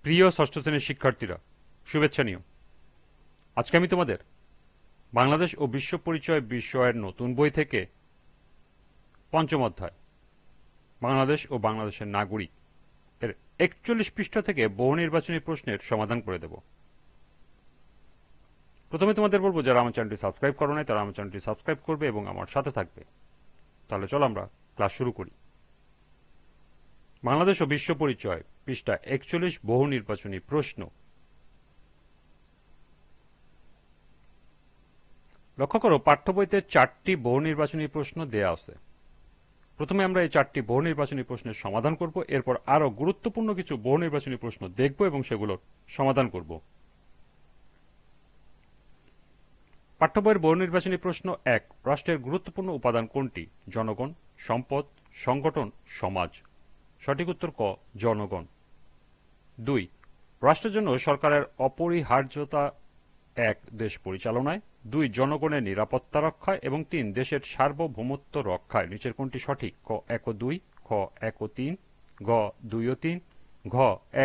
প্রিয় ষষ্ঠ শ্রেণীর শিক্ষার্থীরা, শুভেচ্ছা নিও। আজকে আমি তোমাদের বাংলাদেশ ও বিশ্ব পরিচয় বিষয়ের নতুন বই থেকে পঞ্চম অধ্যায় বাংলাদেশ ও বাংলাদেশের নাগরিক এর ৪১ পৃষ্ঠা থেকে বহু নির্বাচনী প্রশ্নের সমাধান করে দেব। প্রথমে তোমাদের বলবো, যারা আমার চ্যানেলটি সাবস্ক্রাইব করো নাই তারা আমার চ্যানেলটি সাবস্ক্রাইব করবে এবং আমার সাথে থাকবে। তাহলে চলো আমরা ক্লাস শুরু করি। বাংলাদেশ ও বিশ্ব পরিচয় পৃষ্ঠা ৪১, বহু নির্বাচনী প্রশ্ন। লক্ষ্য করো, পাঠ্য বইতে ৪টি বহু নির্বাচনী প্রশ্ন দেয়া আছে। প্রথমে আমরা এই ৪টি বহু নির্বাচনী প্রশ্নের সমাধান করব, এরপর আরো গুরুত্বপূর্ণ কিছু বহু নির্বাচনী প্রশ্ন দেখব এবং সেগুলোর সমাধান করব। পাঠ্য বইয়ের বহু নির্বাচনী প্রশ্ন ১, রাষ্ট্রের গুরুত্বপূর্ণ উপাদান কোনটি? জনগণ, সম্পদ, সংগঠন, সমাজ। সঠিক উত্তর ক, জনগণ। ২, রাষ্ট্রের জন্য সরকারের অপরিহার্যতা ১, দেশ পরিচালনায়, ২, জনগণের নিরাপত্তা রক্ষায় এবং ৩, দেশের সার্বভৌমত্ব রক্ষায়। নিচের কোনটি সঠিক? ক ১ ও ২, খ ১ ও ৩, গ ২ ও ৩, ঘ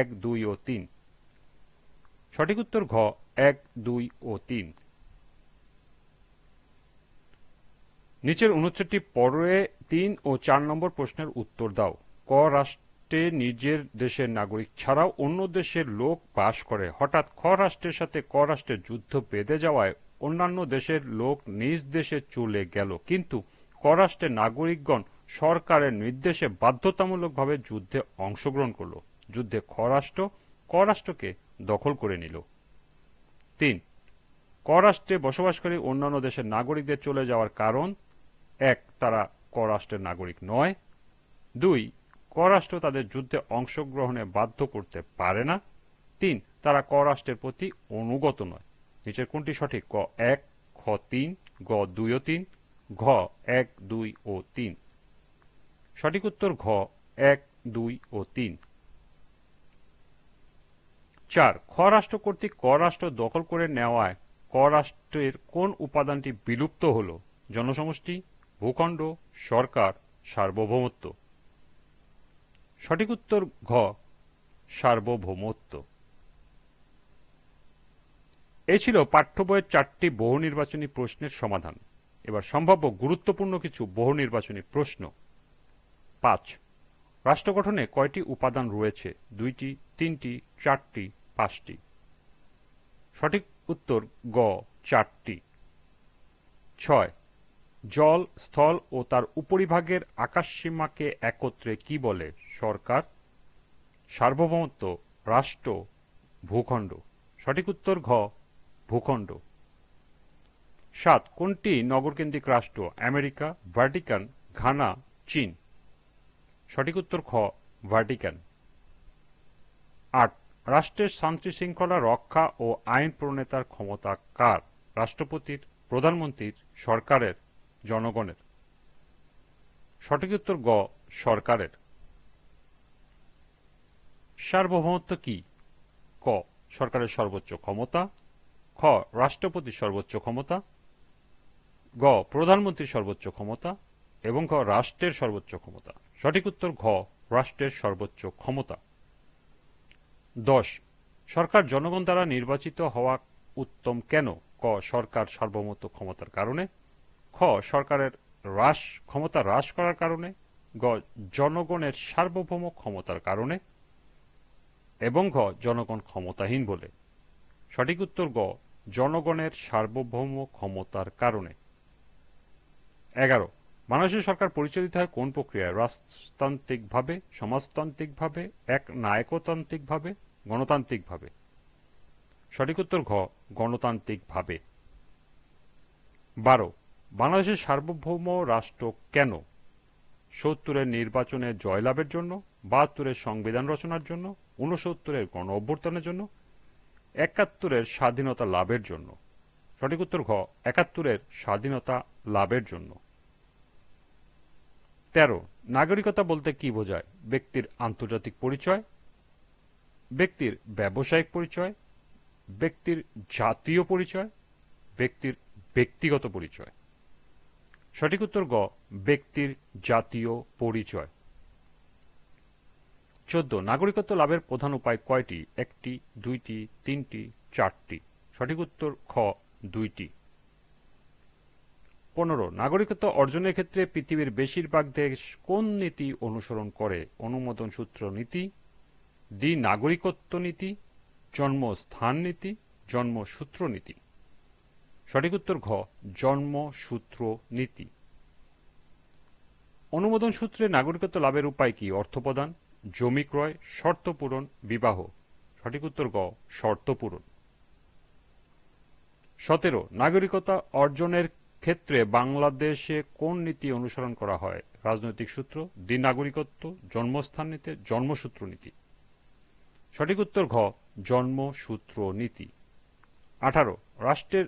১, ২ ও ৩। সঠিক উত্তর ঘ ১, ২ ও ৩। নিচের অনুচ্ছেদটি পড়ে ৩ ও ৪ নম্বর প্রশ্নের উত্তর দাও। ক, রাষ্ট্রে নিজের দেশের নাগরিক ছাড়াও অন্য দেশের লোক বাস করে। হঠাৎ খ রাষ্ট্রের সাথে ক রাষ্ট্রের যুদ্ধ বেঁধে যাওয়ায় অন্যান্য দেশের লোক নিজ দেশে চলে গেল, কিন্তু ক রাষ্ট্রের নাগরিকগণ সরকারের নির্দেশে বাধ্যতামূলকভাবে যুদ্ধে অংশগ্রহণ করল। যুদ্ধে ক রাষ্ট্রকে দখল করে নিল। ৩, ক রাষ্ট্রে বসবাসকারী অন্যান্য দেশের নাগরিকদের চলে যাওয়ার কারণ: ১, তারা ক রাষ্ট্রের নাগরিক নয়। ২, ক রাষ্ট্র তাদের যুদ্ধে অংশগ্রহণে বাধ্য করতে পারে না। ৩, তারা ক রাষ্ট্রের প্রতি অনুগত নয়। নিচের কোনটি সঠিক? ক ১, খ ৩, গ ২ ও ৩, ঘ ১, ২ ও ৩। সঠিক উত্তর ঘ ১, ২ ও ৩। ৪, খ রাষ্ট্র কর্তৃক ক রাষ্ট্র দখল করে নেওয়ায় ক রাষ্ট্রের কোন উপাদানটি বিলুপ্ত হল? জনসমষ্টি, ভূখণ্ড, সরকার, সার্বভৌমত্ব। সঠিক উত্তর ঘ, সার্বভৌমত্ব। এই ছিল পাঠ্য বইয়ের ৪টি বহু নির্বাচনী প্রশ্নের সমাধান। এবার সম্ভাব্য গুরুত্বপূর্ণ কিছু বহু নির্বাচনী প্রশ্ন। ৫, রাষ্ট্র গঠনে কয়টি উপাদান রয়েছে? ২টি, ৩টি, ৪টি, ৫টি। সঠিক উত্তর গ, ৪টি। ৬, জল, স্থল ও তার উপরিভাগের আকাশসীমাকে একত্রে কি বলে? সরকার, সার্বভৌমত্ব, রাষ্ট্র, ভূখণ্ড। সঠিক উত্তর ঘ, ভূখণ্ড। ৭, কোনটি নগরকেন্দ্রিক রাষ্ট্র? আমেরিকা, ভ্যাটিকান, ঘানা, চীন। সঠিক উত্তর খ, ভ্যাটিকান। ৮, রাষ্ট্রের শান্তি শৃঙ্খলা রক্ষা ও আইন প্রণেতার ক্ষমতা কার? রাষ্ট্রপতির, প্রধানমন্ত্রীর, সরকারের, জনগণের। সঠিক উত্তর গ, সরকারের। সার্বভৌমত্ব কি? ক, সরকারের সর্বোচ্চ ক্ষমতা, খ, রাষ্ট্রপতির সর্বোচ্চ ক্ষমতা, গ, প্রধানমন্ত্রীর সর্বোচ্চ ক্ষমতা এবং ঘ, রাষ্ট্রের সর্বোচ্চ ক্ষমতা। সঠিক উত্তর ঘ, রাষ্ট্রের সর্বোচ্চ ক্ষমতা। ১০, সরকার জনগণ দ্বারা নির্বাচিত হওয়া উত্তম কেন? ক, সরকার সার্বভৌমত্ব ক্ষমতার কারণে, খ, সরকারের ক্ষমতা হ্রাস করার কারণে, গ, জনগণের সার্বভৌম ক্ষমতার কারণে এবং ঘ, জনগণ ক্ষমতাহীন বলে। সঠিক উত্তর গ, জনগণের সার্বভৌম ক্ষমতার কারণে। ১১, বাংলাদেশের সরকার পরিচালিত হয় কোন প্রক্রিয়ায়? রাজতান্ত্রিকভাবে, সমাজতান্ত্রিকভাবে, নায়কতান্ত্রিকভাবে, গণতান্ত্রিকভাবে। সঠিক উত্তর ঘ, গণতান্ত্রিকভাবে। ১২, বাংলাদেশের সার্বভৌম রাষ্ট্র কেন? ৭০-এর নির্বাচনে জয়লাভের জন্য, ৭২-এর সংবিধান রচনার জন্য, ৬৯-এর গণ অভ্যুত্থানের জন্য, ৭১-এর স্বাধীনতা লাভের জন্য। সঠিক উত্তর ঘ, ৭১-এর স্বাধীনতা লাভের জন্য। ১৩, নাগরিকতা বলতে কি বোঝায়? ব্যক্তির আন্তর্জাতিক পরিচয়, ব্যক্তির ব্যবসায়িক পরিচয়, ব্যক্তির জাতীয় পরিচয়, ব্যক্তির ব্যক্তিগত পরিচয়। সঠিক উত্তর গ, ব্যক্তির জাতীয় পরিচয়। 14 নাগরিকত্ব লাভের প্রধান উপায় কয়টি? একটি, দুইটি, তিনটি, চারটি। সঠিক উত্তর খ, দুইটি। 15 নাগরিকত্ব অর্জনের ক্ষেত্রে পৃথিবীর বেশিরভাগ দেশ কোন নীতি অনুসরণ করে? অনুমোদন সূত্র নীতি, দ্বি নাগরিকত্ব নীতি, জন্মস্থান নীতি, জন্মসূত্র নীতি। সঠিক উত্তর ঘ, জন্মসূত্র নীতি। অনুমোদন সূত্রে নাগরিকত্ব লাভের উপায় কি? অর্থ প্রদান, জমি ক্রয়, শর্ত পূরণ, বিবাহ। সঠিক উত্তর গ, শর্ত পূরণ। 17 নাগরিকতা অর্জনের ক্ষেত্রে বাংলাদেশে কোন নীতি অনুসরণ করা হয়? রাজনৈতিক সূত্র, দ্বি নাগরিকত্ব, জন্মস্থান নীতি, জন্মসূত্র নীতি। সঠিক উত্তর ঘ, জন্মসূত্র নীতি। 18 রাষ্ট্রের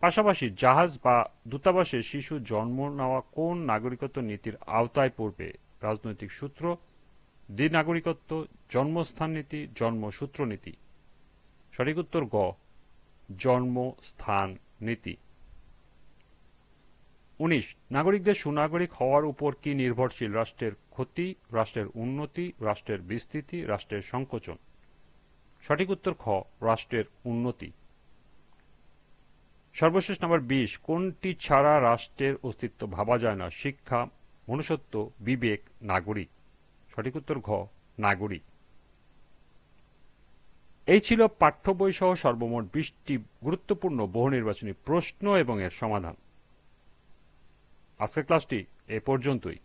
পাশাপাশি জাহাজ বা দূতাবাসে শিশু জন্ম নেওয়া কোন নাগরিকত্ব নীতির আওতায় পড়বে? রাজনৈতিক সূত্র, দ্বি নাগরিকত্ব, জন্মস্থান নীতি, জন্মসূত্র নীতি। সঠিক উত্তর গ, জন্মস্থান নীতি। 19 নাগরিকদের সুনাগরিক হওয়ার উপর কি নির্ভরশীল? রাষ্ট্রের ক্ষতি, রাষ্ট্রের উন্নতি, রাষ্ট্রের বিস্তৃতি, রাষ্ট্রের সংকোচন। সঠিক উত্তর খ, রাষ্ট্রের উন্নতি। সর্বশেষ নাম্বার 20 কোনটি ছাড়া রাষ্ট্রের অস্তিত্ব ভাবা যায় না? শিক্ষা, মনুষ্যত্ব, বিবেক, নাগরিক। সঠিক উত্তর ঘ, নাগরিক। এই ছিল পাঠ্য বই সহ সর্বমোট 20টি গুরুত্বপূর্ণ বহু নির্বাচনী প্রশ্ন এবং এর সমাধান। আজকের ক্লাসটি এ পর্যন্তই।